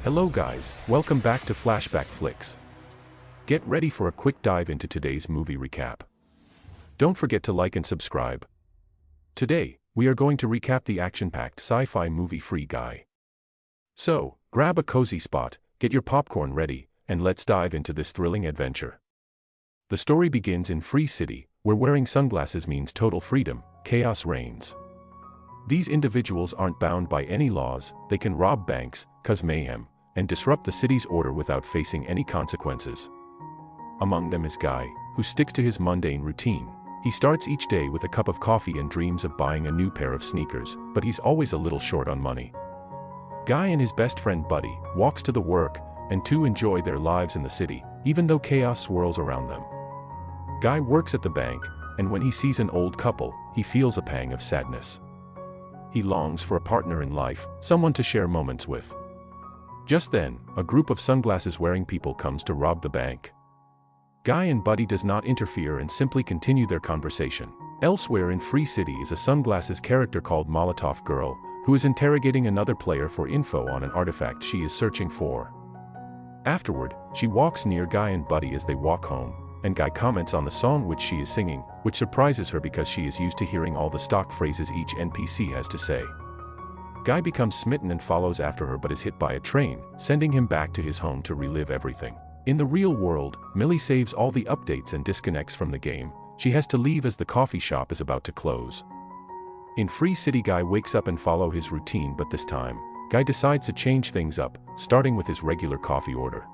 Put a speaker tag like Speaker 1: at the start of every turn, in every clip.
Speaker 1: Hello guys, welcome back to Flashback Flicks. Get ready for a quick dive into today's movie recap. Don't forget to like and subscribe. Today, we are going to recap the action-packed sci-fi movie Free Guy. So, grab a cozy spot, get your popcorn ready, and let's dive into this thrilling adventure. The story begins in Free City, where wearing sunglasses means total freedom, chaos reigns. These individuals aren't bound by any laws, they can rob banks, cause mayhem, and disrupt the city's order without facing any consequences. Among them is Guy, who sticks to his mundane routine. He starts each day with a cup of coffee and dreams of buying a new pair of sneakers, but he's always a little short on money. Guy and his best friend Buddy walks to the work, and two enjoy their lives in the city, even though chaos swirls around them. Guy works at the bank, and when he sees an old couple, he feels a pang of sadness. He longs for a partner in life, someone to share moments with. Just then, a group of sunglasses-wearing people comes to rob the bank. Guy and Buddy does not interfere and simply continue their conversation. Elsewhere in Free City is a sunglasses character called Molotov Girl, who is interrogating another player for info on an artifact she is searching for. Afterward, she walks near Guy and Buddy as they walk home, and Guy comments on the song which she is singing, which surprises her because she is used to hearing all the stock phrases each NPC has to say. Guy becomes smitten and follows after her but is hit by a train, sending him back to his home to relive everything. In the real world, Millie saves all the updates and disconnects from the game. She has to leave as the coffee shop is about to close. In Free City, Guy wakes up and follows his routine, but this time, Guy decides to change things up, starting with his regular coffee order.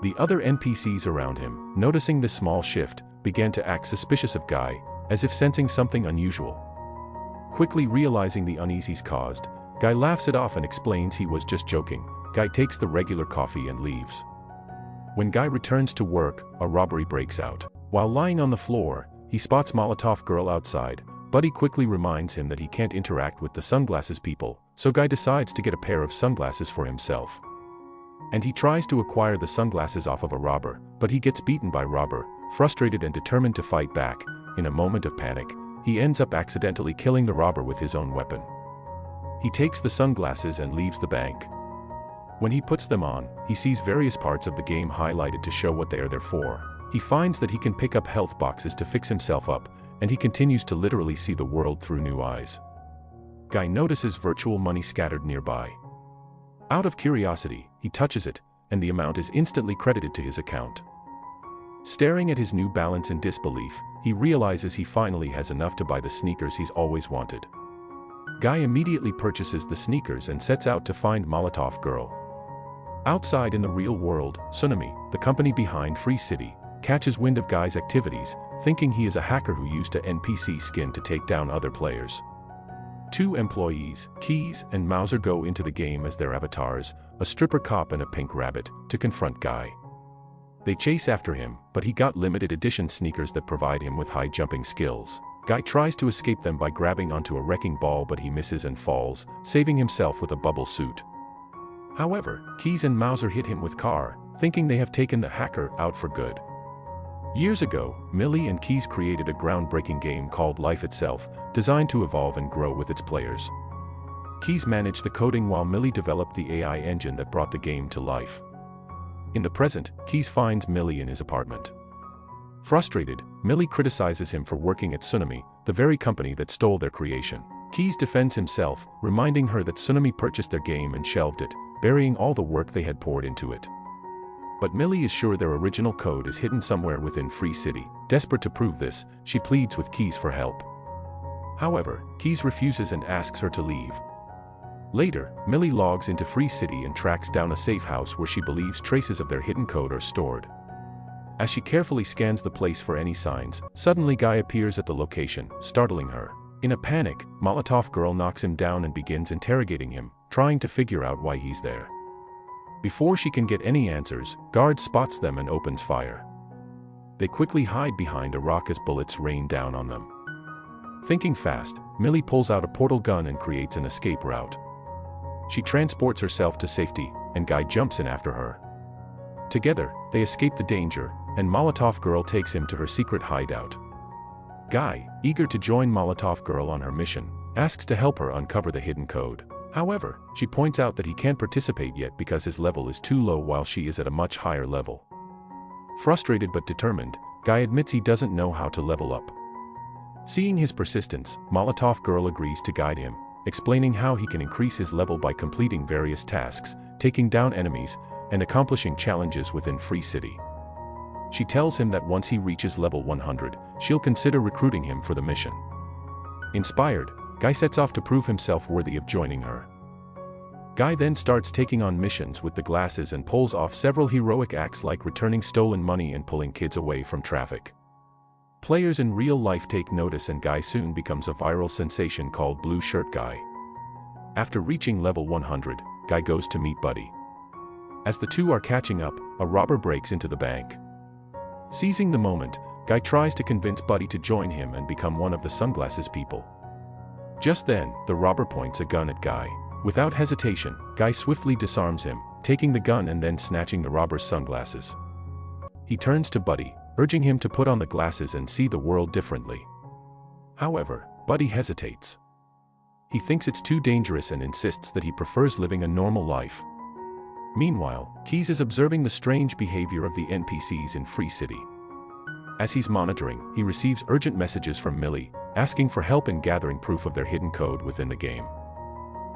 Speaker 1: The other NPCs around him, noticing this small shift, began to act suspicious of Guy, as if sensing something unusual. Quickly realizing the uneases caused, Guy laughs it off and explains he was just joking. Guy takes the regular coffee and leaves. When Guy returns to work, a robbery breaks out. While lying on the floor, he spots Molotov Girl outside. Buddy quickly reminds him that he can't interact with the sunglasses people, so Guy decides to get a pair of sunglasses for himself. And he tries to acquire the sunglasses off of a robber, but he gets beaten by robber. Frustrated and determined to fight back, in a moment of panic, he ends up accidentally killing the robber with his own weapon. He takes the sunglasses and leaves the bank. When he puts them on, he sees various parts of the game highlighted to show what they are there for. He finds that he can pick up health boxes to fix himself up, and he continues to literally see the world through new eyes. Guy notices virtual money scattered nearby. Out of curiosity, he touches it, and the amount is instantly credited to his account. Staring at his new balance in disbelief, he realizes he finally has enough to buy the sneakers he's always wanted. Guy immediately purchases the sneakers and sets out to find Molotov Girl. Outside in the real world, Tsunami, the company behind Free City, catches wind of Guy's activities, thinking he is a hacker who used a NPC skin to take down other players. Two employees, Keys and Mauser, go into the game as their avatars, a stripper cop and a pink rabbit, to confront Guy. They chase after him, but he got limited edition sneakers that provide him with high jumping skills. Guy tries to escape them by grabbing onto a wrecking ball, but he misses and falls, saving himself with a bubble suit. However, Keys and Mauser hit him with car, thinking they have taken the hacker out for good. Years ago, Millie and Keys created a groundbreaking game called Life Itself, designed to evolve and grow with its players. Keys managed the coding while Millie developed the AI engine that brought the game to life. In the present, Keys finds Millie in his apartment. Frustrated, Millie criticizes him for working at Tsunami, the very company that stole their creation. Keys defends himself, reminding her that Tsunami purchased their game and shelved it, burying all the work they had poured into it. But Millie is sure their original code is hidden somewhere within Free City. Desperate to prove this, she pleads with Keys for help. However, Keys refuses and asks her to leave. Later, Millie logs into Free City and tracks down a safe house where she believes traces of their hidden code are stored. As she carefully scans the place for any signs, suddenly Guy appears at the location, startling her. In a panic, Molotov Girl knocks him down and begins interrogating him, trying to figure out why he's there. Before she can get any answers, Guard spots them and opens fire. They quickly hide behind a rock as bullets rain down on them. Thinking fast, Millie pulls out a portal gun and creates an escape route. She transports herself to safety, and Guy jumps in after her. Together, they escape the danger, and Molotov Girl takes him to her secret hideout. Guy, eager to join Molotov Girl on her mission, asks to help her uncover the hidden code. However, she points out that he can't participate yet because his level is too low while she is at a much higher level. Frustrated but determined, Guy admits he doesn't know how to level up. Seeing his persistence, Molotov Girl agrees to guide him, explaining how he can increase his level by completing various tasks, taking down enemies, and accomplishing challenges within Free City. She tells him that once he reaches level 100, she'll consider recruiting him for the mission. Inspired, Guy sets off to prove himself worthy of joining her. Guy then starts taking on missions with the glasses and pulls off several heroic acts like returning stolen money and pulling kids away from traffic. Players in real life take notice and Guy soon becomes a viral sensation called Blue Shirt Guy. After reaching level 100, Guy goes to meet Buddy. As the two are catching up, a robber breaks into the bank. Seizing the moment, Guy tries to convince Buddy to join him and become one of the sunglasses people. Just then, the robber points a gun at Guy. Without hesitation, Guy swiftly disarms him, taking the gun and then snatching the robber's sunglasses. He turns to Buddy, urging him to put on the glasses and see the world differently. However, Buddy hesitates. He thinks it's too dangerous and insists that he prefers living a normal life. Meanwhile, Keys is observing the strange behavior of the NPCs in Free City. As he's monitoring, he receives urgent messages from Millie, asking for help in gathering proof of their hidden code within the game.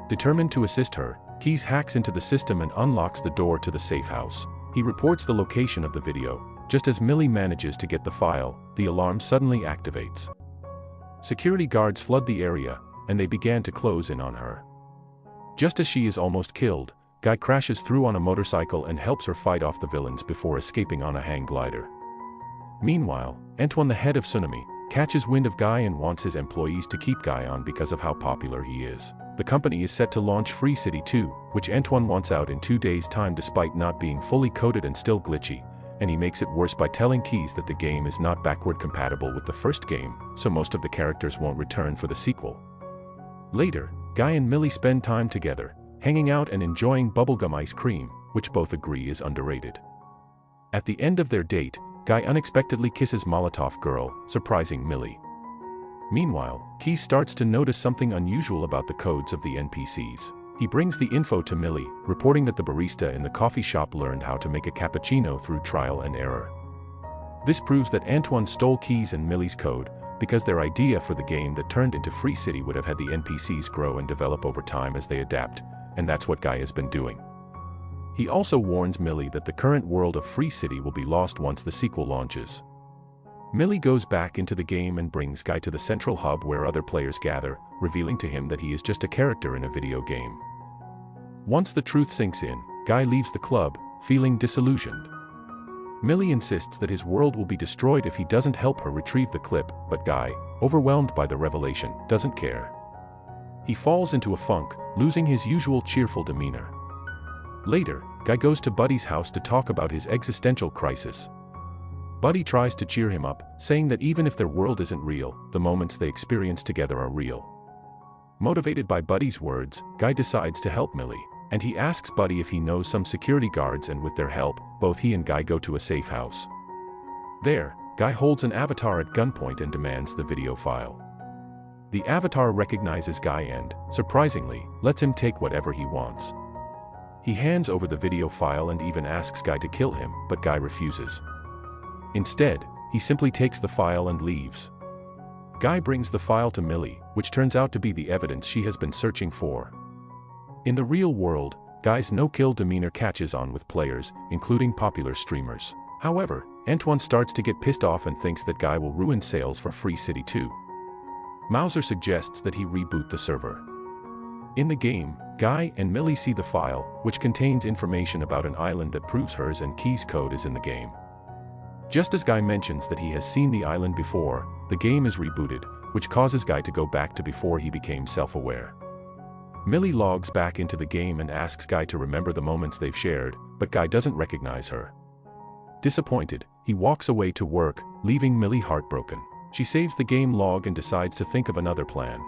Speaker 1: Determined to assist her, Keys hacks into the system and unlocks the door to the safe house. He reports the location of the video. Just as Millie manages to get the file, the alarm suddenly activates. Security guards flood the area, and they began to close in on her. Just as she is almost killed, Guy crashes through on a motorcycle and helps her fight off the villains before escaping on a hang glider. Meanwhile, Antoine, the head of Tsunami, catches wind of Guy and wants his employees to keep Guy on because of how popular he is. The company is set to launch Free City 2, which Antoine wants out in 2 days' time despite not being fully coded and still glitchy, and he makes it worse by telling Keys that the game is not backward compatible with the first game, so most of the characters won't return for the sequel. Later, Guy and Millie spend time together, hanging out and enjoying bubblegum ice cream, which both agree is underrated. At the end of their date, Guy unexpectedly kisses Molotov Girl, surprising Millie. Meanwhile, Keys starts to notice something unusual about the codes of the NPCs. He brings the info to Millie, reporting that the barista in the coffee shop learned how to make a cappuccino through trial and error. This proves that Antoine stole Keys and Millie's code, because their idea for the game that turned into Free City would have had the NPCs grow and develop over time as they adapt, and that's what Guy has been doing. He also warns Millie that the current world of Free City will be lost once the sequel launches. Millie goes back into the game and brings Guy to the central hub where other players gather, revealing to him that he is just a character in a video game. Once the truth sinks in, Guy leaves the club, feeling disillusioned. Millie insists that his world will be destroyed if he doesn't help her retrieve the clip, but Guy, overwhelmed by the revelation, doesn't care. He falls into a funk, losing his usual cheerful demeanor. Later, Guy goes to Buddy's house to talk about his existential crisis. Buddy tries to cheer him up, saying that even if their world isn't real, the moments they experience together are real. Motivated by Buddy's words, Guy decides to help Millie, and he asks Buddy if he knows some security guards, and with their help, both he and Guy go to a safe house. There, Guy holds an avatar at gunpoint and demands the video file. The avatar recognizes Guy and, surprisingly, lets him take whatever he wants. He hands over the video file and even asks Guy to kill him, but Guy refuses. Instead, he simply takes the file and leaves. Guy brings the file to Millie, which turns out to be the evidence she has been searching for. In the real world, Guy's no-kill demeanor catches on with players, including popular streamers. However, Antoine starts to get pissed off and thinks that Guy will ruin sales for Free City 2. Mauser suggests that he reboot the server. In the game, Guy and Millie see the file, which contains information about an island that proves hers and Key's code is in the game. Just as Guy mentions that he has seen the island before, the game is rebooted, which causes Guy to go back to before he became self-aware. Millie logs back into the game and asks Guy to remember the moments they've shared, but Guy doesn't recognize her. Disappointed, he walks away to work, leaving Millie heartbroken. She saves the game log and decides to think of another plan.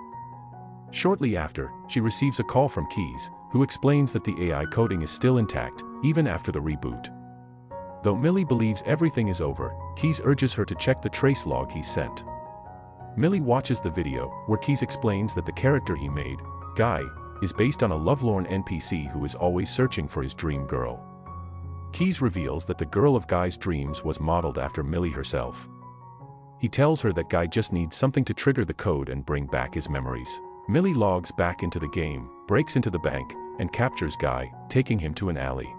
Speaker 1: Shortly after, she receives a call from Keys, who explains that the AI coding is still intact, even after the reboot. Though Millie believes everything is over, Keys urges her to check the trace log he sent. Millie watches the video, where Keys explains that the character he made, Guy, is based on a lovelorn NPC who is always searching for his dream girl. Keys reveals that the girl of Guy's dreams was modeled after Millie herself. He tells her that Guy just needs something to trigger the code and bring back his memories. Millie logs back into the game, breaks into the bank, and captures Guy, taking him to an alley.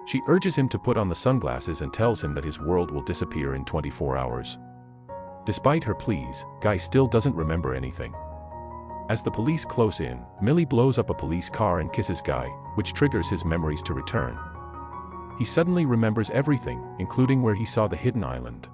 Speaker 1: She urges him to put on the sunglasses and tells him that his world will disappear in 24 hours. Despite her pleas, Guy still doesn't remember anything. As the police close in, Millie blows up a police car and kisses Guy, which triggers his memories to return. He suddenly remembers everything, including where he saw the hidden island.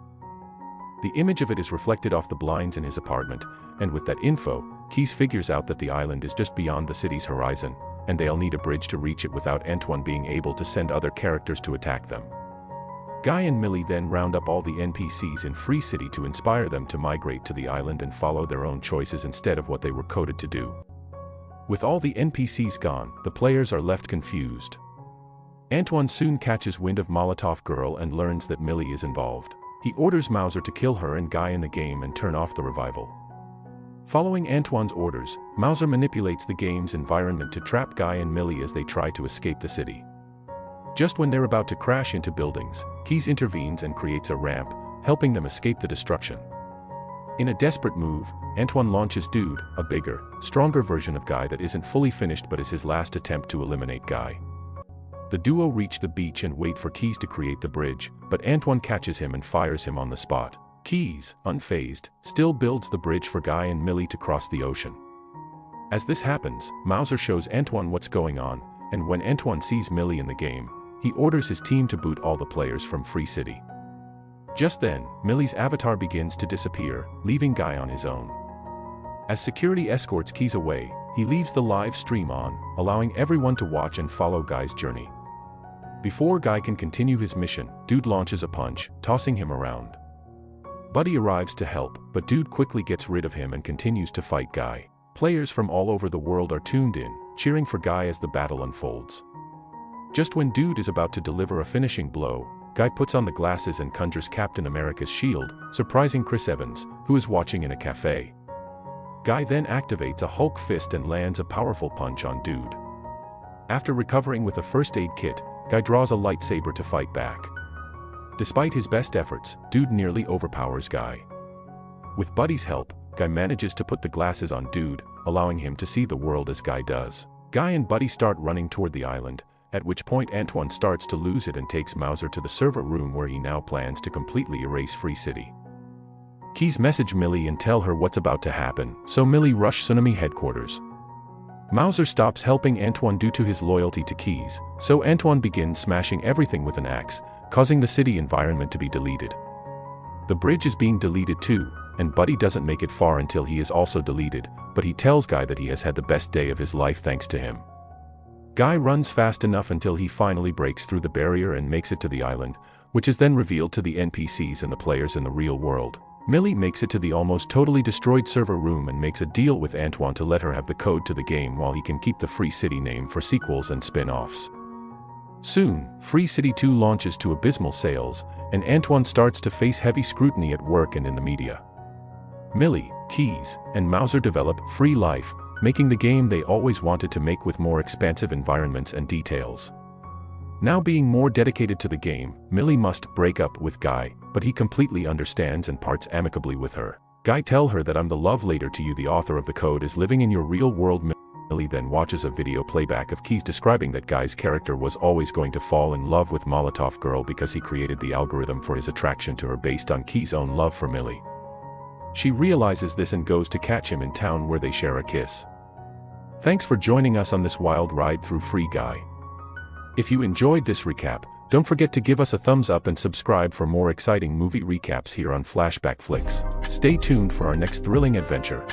Speaker 1: The image of it is reflected off the blinds in his apartment, and with that info, Keys figures out that the island is just beyond the city's horizon, and they'll need a bridge to reach it without Antoine being able to send other characters to attack them. Guy and Millie then round up all the NPCs in Free City to inspire them to migrate to the island and follow their own choices instead of what they were coded to do. With all the NPCs gone, the players are left confused. Antoine soon catches wind of Molotov Girl and learns that Millie is involved. He orders Mauser to kill her and Guy in the game and turn off the revival. Following Antoine's orders, Mauser manipulates the game's environment to trap Guy and Millie as they try to escape the city. Just when they're about to crash into buildings, Keys intervenes and creates a ramp, helping them escape the destruction. In a desperate move, Antoine launches Dude, a bigger, stronger version of Guy that isn't fully finished but is his last attempt to eliminate Guy. The duo reach the beach and wait for Keys to create the bridge, but Antoine catches him and fires him on the spot. Keys, unfazed, still builds the bridge for Guy and Millie to cross the ocean. As this happens, Mauser shows Antoine what's going on, and when Antoine sees Millie in the game, he orders his team to boot all the players from Free City. Just then, Millie's avatar begins to disappear, leaving Guy on his own. As security escorts Keys away, he leaves the live stream on, allowing everyone to watch and follow Guy's journey. Before Guy can continue his mission, Dude launches a punch, tossing him around. Buddy arrives to help, but Dude quickly gets rid of him and continues to fight Guy. Players from all over the world are tuned in, cheering for Guy as the battle unfolds. Just when Dude is about to deliver a finishing blow, Guy puts on the glasses and conjures Captain America's shield, surprising Chris Evans, who is watching in a cafe. Guy then activates a Hulk fist and lands a powerful punch on Dude. After recovering with a first aid kit, Guy draws a lightsaber to fight back. Despite his best efforts, Dude nearly overpowers Guy. With Buddy's help, Guy manages to put the glasses on Dude, allowing him to see the world as Guy does. Guy and Buddy start running toward the island, at which point Antoine starts to lose it and takes Mauser to the server room where he now plans to completely erase Free City. Keys message Millie and tell her what's about to happen, so Millie rushes Tsunami headquarters. Mauser stops helping Antoine due to his loyalty to Keys, so Antoine begins smashing everything with an axe, causing the city environment to be deleted. The bridge is being deleted too, and Buddy doesn't make it far until he is also deleted, but he tells Guy that he has had the best day of his life thanks to him. Guy runs fast enough until he finally breaks through the barrier and makes it to the island, which is then revealed to the NPCs and the players in the real world. Millie makes it to the almost totally destroyed server room and makes a deal with Antoine to let her have the code to the game while he can keep the Free City name for sequels and spin-offs. Soon, Free City 2 launches to abysmal sales, and Antoine starts to face heavy scrutiny at work and in the media. Millie, Keys, and Mauser develop Free Life, making the game they always wanted to make with more expansive environments and details. Now being more dedicated to the game, Millie must break up with Guy, but he completely understands and parts amicably with her. Guy tells her that I'm the love letter to you, the author of the code is living in your real world. Millie then watches a video playback of Keys describing that Guy's character was always going to fall in love with Molotov Girl because he created the algorithm for his attraction to her based on Keys' own love for Millie. She realizes this and goes to catch him in town where they share a kiss. Thanks for joining us on this wild ride through Free Guy. If you enjoyed this recap, don't forget to give us a thumbs up and subscribe for more exciting movie recaps here on Flashback Flicks. Stay tuned for our next thrilling adventure.